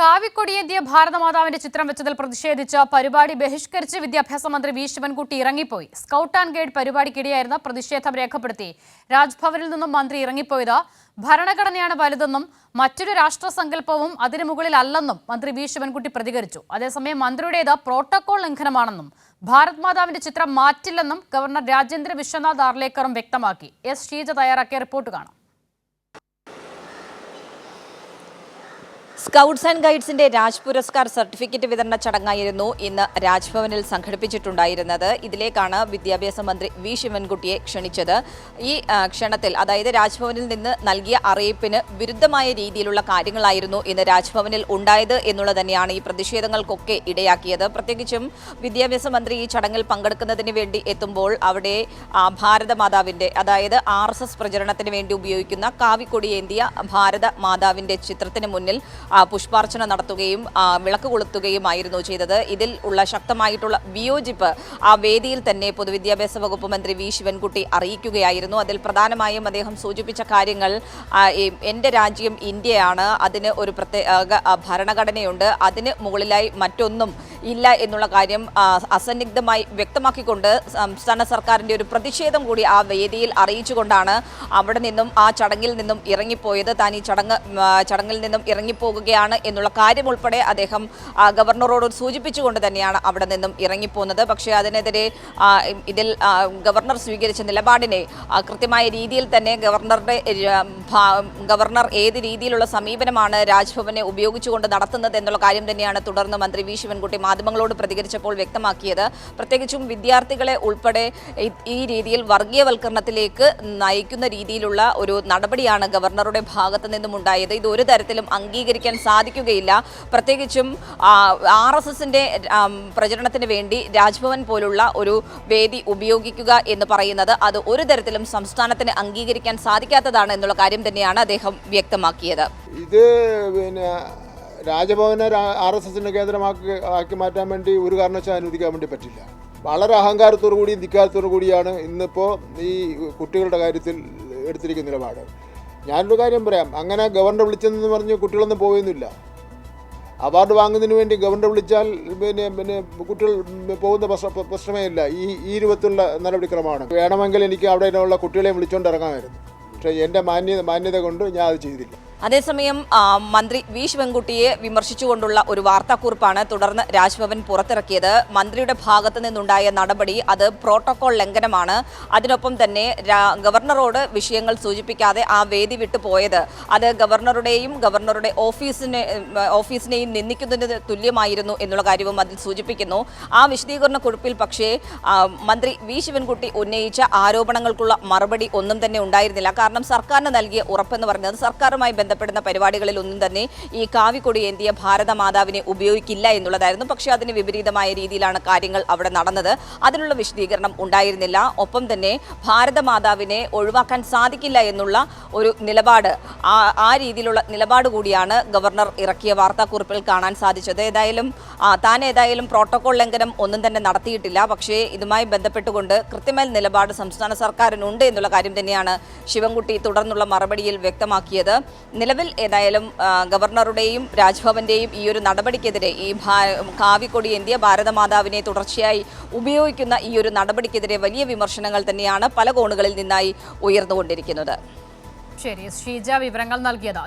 കാവിക്കൊടിയേന്തിയ ഭാരതമാതാവിന്റെ ചിത്രം വെച്ചതിൽ പ്രതിഷേധിച്ച് പരിപാടി ബഹിഷ്കരിച്ച് വിദ്യാഭ്യാസ മന്ത്രി വി ശിവൻകുട്ടി ഇറങ്ങിപ്പോയി. സ്കൗട്ട് ആൻഡ് ഗൈഡ് പരിപാടിക്കിടെയായിരുന്ന പ്രതിഷേധം രേഖപ്പെടുത്തി രാജ്ഭവനിൽ നിന്നും മന്ത്രി ഇറങ്ങിപ്പോയത് ഭരണഘടനയാണ് വലുതെന്നും മറ്റൊരു രാഷ്ട്രസങ്കല്പവും അതിനു മുകളിലല്ലെന്നും മന്ത്രി വി ശിവൻകുട്ടി പ്രതികരിച്ചു. അതേസമയം മന്ത്രിയുടേത് പ്രോട്ടോകോൾ ലംഘനമാണെന്നും ഭാരത് മാതാവിന്റെ ചിത്രം മാറ്റില്ലെന്നും ഗവർണർ രാജേന്ദ്ര വിശ്വനാഥ് ആർലേക്കറും വ്യക്തമാക്കി. എസ് ഷീജ തയ്യാറാക്കിയ റിപ്പോർട്ട് കാണാം. സ്കൗട്ട്സ് ആൻഡ് ഗൈഡ്സിന്റെ രാജ് പുരസ്കാർ സർട്ടിഫിക്കറ്റ് വിതരണ ചടങ്ങായിരുന്നു ഇന്ന് രാജ്ഭവനിൽ സംഘടിപ്പിച്ചിട്ടുണ്ടായിരുന്നത്. ഇതിലേക്കാണ് വിദ്യാഭ്യാസ മന്ത്രി വി ശിവൻകുട്ടിയെ ക്ഷണിച്ചത്. ഈ ക്ഷണത്തിൽ, അതായത് രാജ്ഭവനിൽ നിന്ന് നൽകിയ അറിയിപ്പിന് വിരുദ്ധമായ രീതിയിലുള്ള കാര്യങ്ങളായിരുന്നു ഇന്ന് രാജ്ഭവനിൽ ഉണ്ടായത് എന്നുള്ളത് തന്നെയാണ് ഈ പ്രതിഷേധങ്ങൾക്കൊക്കെ ഇടയാക്കിയത്. പ്രത്യേകിച്ചും വിദ്യാഭ്യാസ മന്ത്രി ഈ ചടങ്ങിൽ പങ്കെടുക്കുന്നതിന് വേണ്ടി എത്തുമ്പോൾ അവിടെ ഭാരതമാതാവിന്റെ, അതായത് RSS പ്രചരണത്തിന് വേണ്ടി ഉപയോഗിക്കുന്ന കാവിക്കൊടിയേന്തിയ ഭാരത മാതാവിന്റെ ചിത്രത്തിന് മുന്നിൽ പുഷ്പാർച്ചന നടത്തുകയും വിളക്ക് കൊളുത്തുകയുമായിരുന്നു ചെയ്തത്. ഇതിൽ ഉള്ള ശക്തമായിട്ടുള്ള വിയോജിപ്പ് ആ വേദിയിൽ തന്നെ പൊതുവിദ്യാഭ്യാസ വകുപ്പ് മന്ത്രി വി ശിവൻകുട്ടി അറിയിക്കുകയായിരുന്നു. അതിൽ പ്രധാനമായും അദ്ദേഹം സൂചിപ്പിച്ച കാര്യങ്ങൾ, എൻ്റെ രാജ്യം ഇന്ത്യയാണ്, അതിന് ഒരു പ്രത്യേക ഭരണഘടനയുണ്ട്, അതിന് മുകളിലായി മറ്റൊന്നും ഇല്ല എന്നുള്ള കാര്യം അസന്നിഗ്ധമായി വ്യക്തമാക്കിക്കൊണ്ട് സംസ്ഥാന സർക്കാരിൻ്റെ ഒരു പ്രതിഷേധം കൂടി ആ വേദിയിൽ അറിയിച്ചുകൊണ്ടാണ് അവിടെ നിന്നും, ആ ചടങ്ങിൽ നിന്നും ഇറങ്ങിപ്പോയത്. താൻ ഈ ചടങ്ങിൽ നിന്നും ഇറങ്ങിപ്പോകുകയാണ് എന്നുള്ള കാര്യം ഉൾപ്പെടെ അദ്ദേഹം ഗവർണറോട് സൂചിപ്പിച്ചുകൊണ്ട് തന്നെയാണ് അവിടെ നിന്നും ഇറങ്ങിപ്പോകുന്നത്. പക്ഷേ അതിനെതിരെ ഇതിൽ ഗവർണർ സ്വീകരിച്ച നിലപാടിനെ കൃത്യമായ രീതിയിൽ തന്നെ ഗവർണർ ഏത് രീതിയിലുള്ള സമീപനമാണ് രാജ്ഭവനെ ഉപയോഗിച്ചുകൊണ്ട് നടത്തുന്നത് എന്നുള്ള കാര്യം തന്നെയാണ് തുടർന്ന് മന്ത്രി വി ശിവൻകുട്ടി മാധ്യമങ്ങളോട് പ്രതികരിച്ചപ്പോൾ വ്യക്തമാക്കിയത്. പ്രത്യേകിച്ചും വിദ്യാർത്ഥികളെ ഉൾപ്പെടെ ഈ രീതിയിൽ വർഗീയവൽക്കരണത്തിലേക്ക് നയിക്കുന്ന രീതിയിലുള്ള ഒരു നടപടിയാണ് ഗവർണറുടെ ഭാഗത്തു നിന്നും ഉണ്ടായത്. ഇത് ഒരു തരത്തിലും അംഗീകരിക്കാൻ സാധിക്കുകയില്ല. പ്രത്യേകിച്ചും RSSന്റെ പ്രചരണത്തിന് വേണ്ടി രാജ്ഭവൻ പോലുള്ള ഒരു വേദി ഉപയോഗിക്കുക എന്ന് പറയുന്നത് അത് ഒരു തരത്തിലും സംസ്ഥാനത്തിന് അംഗീകരിക്കാൻ സാധിക്കാത്തതാണ് എന്നുള്ള കാര്യം തന്നെയാണ് അദ്ദേഹം വ്യക്തമാക്കിയത്. ഇത് പിന്നെ രാജഭവനെ RSSന്റെ കേന്ദ്രമാക്കി മാറ്റാൻ വേണ്ടി ഒരു കാരണവശാലും അനുവദിക്കാൻ വേണ്ടി പറ്റില്ല. വളരെ അഹങ്കാരത്തോടു കൂടിയും ധിക്കാരത്തോടു കൂടിയാണ് ഇന്നിപ്പോൾ ഈ കുട്ടികളുടെ കാര്യത്തിൽ എടുത്തിരിക്കുന്ന നിലപാട്. ഞാനൊരു കാര്യം പറയാം, അങ്ങനെ ഗവർണർ വിളിച്ചെന്ന് പറഞ്ഞ് കുട്ടികളൊന്നും പോകുന്നില്ല. അവാർഡ് വാങ്ങുന്നതിന് വേണ്ടി ഗവർണർ വിളിച്ചാൽ പിന്നെ കുട്ടികൾ പോകുന്ന പ്രശ്നമേ ഇല്ല. ഈ രൂപത്തിലുള്ള നടപടിക്രമമാണ്. വേണമെങ്കിൽ എനിക്ക് അവിടെയുള്ള കുട്ടികളെ വിളിച്ചുകൊണ്ട് ഇറങ്ങാമായിരുന്നു. പക്ഷേ എൻ്റെ മാന്യത കൊണ്ട് ഞാൻ അത് ചെയ്തില്ല. അതേസമയം മന്ത്രി വി ശിവൻകുട്ടിയെ വിമർശിച്ചുകൊണ്ടുള്ള ഒരു വാർത്താക്കുറിപ്പാണ് തുടർന്ന് രാജ്ഭവൻ പുറത്തിറക്കിയത്. മന്ത്രിയുടെ ഭാഗത്തു നിന്നുണ്ടായ നടപടി അത് പ്രോട്ടോകോൾ ലംഘനമാണ്. അതിനൊപ്പം തന്നെ ഗവർണറോട് വിഷയങ്ങൾ സൂചിപ്പിക്കാതെ ആ വേദി വിട്ടു പോയത് അത് ഗവർണറുടെയും ഗവർണറുടെ ഓഫീസിനെയും നിന്ദിക്കുന്നതിന് തുല്യമായിരുന്നു എന്നുള്ള കാര്യവും അതിൽ സൂചിപ്പിക്കുന്നു. ആ വിശദീകരണ കുറിപ്പിൽ പക്ഷേ മന്ത്രി വി ശിവൻകുട്ടി ഉന്നയിച്ച ആരോപണങ്ങൾക്കുള്ള മറുപടി ഒന്നും തന്നെ ഉണ്ടായിരുന്നില്ല. കാരണം സർക്കാരിന് നൽകിയ ഉറപ്പെന്ന് പറഞ്ഞത് സർക്കാരുമായി ബന്ധപ്പെടുന്ന പരിപാടികളിൽ ഒന്നും തന്നെ ഈ കാവിക്കൊടിയേന്തിയ ഭാരതമാതാവിനെ ഉപയോഗിക്കില്ല എന്നുള്ളതായിരുന്നു. പക്ഷേ അതിന് വിപരീതമായ രീതിയിലാണ് കാര്യങ്ങൾ അവിടെ നടന്നത്. അതിനുള്ള വിശദീകരണം ഉണ്ടായിരുന്നില്ല. ഒപ്പം തന്നെ ഭാരതമാതാവിനെ ഒഴിവാക്കാൻ സാധിക്കില്ല എന്നുള്ള ഒരു നിലപാട്, ആ രീതിയിലുള്ള നിലപാട് കൂടിയാണ് ഗവർണർ ഇറക്കിയ വാർത്താക്കുറിപ്പിൽ കാണാൻ സാധിച്ചത്. താൻ ഏതായാലും പ്രോട്ടോകോൾ ലംഘനം ഒന്നും തന്നെ നടത്തിയിട്ടില്ല. പക്ഷേ ഇതുമായി ബന്ധപ്പെട്ടുകൊണ്ട് കൃത്യമായ നിലപാട് സംസ്ഥാന സർക്കാരിനുണ്ട് എന്നുള്ള കാര്യം തന്നെയാണ് ശിവൻകുട്ടി തുടർന്നുള്ള മറുപടിയിൽ വ്യക്തമാക്കിയത്. നിലവിൽ ഏതായാലും ഗവർണറുടെയും രാജ്ഭവന്റെയും ഈ ഒരു നടപടിക്കെതിരെ, ഈ കാവിക്കൊടിയേന്തിയ ഭാരതമാതാവിനെ തുടർച്ചയായി ഉപയോഗിക്കുന്ന ഈ ഒരു നടപടിക്കെതിരെ വലിയ വിമർശനങ്ങൾ തന്നെയാണ് പല കോണുകളിൽ നിന്നായി ഉയർന്നുകൊണ്ടിരിക്കുന്നത്. ശരി, ഷീജ വിവരങ്ങൾ നൽകിയത്.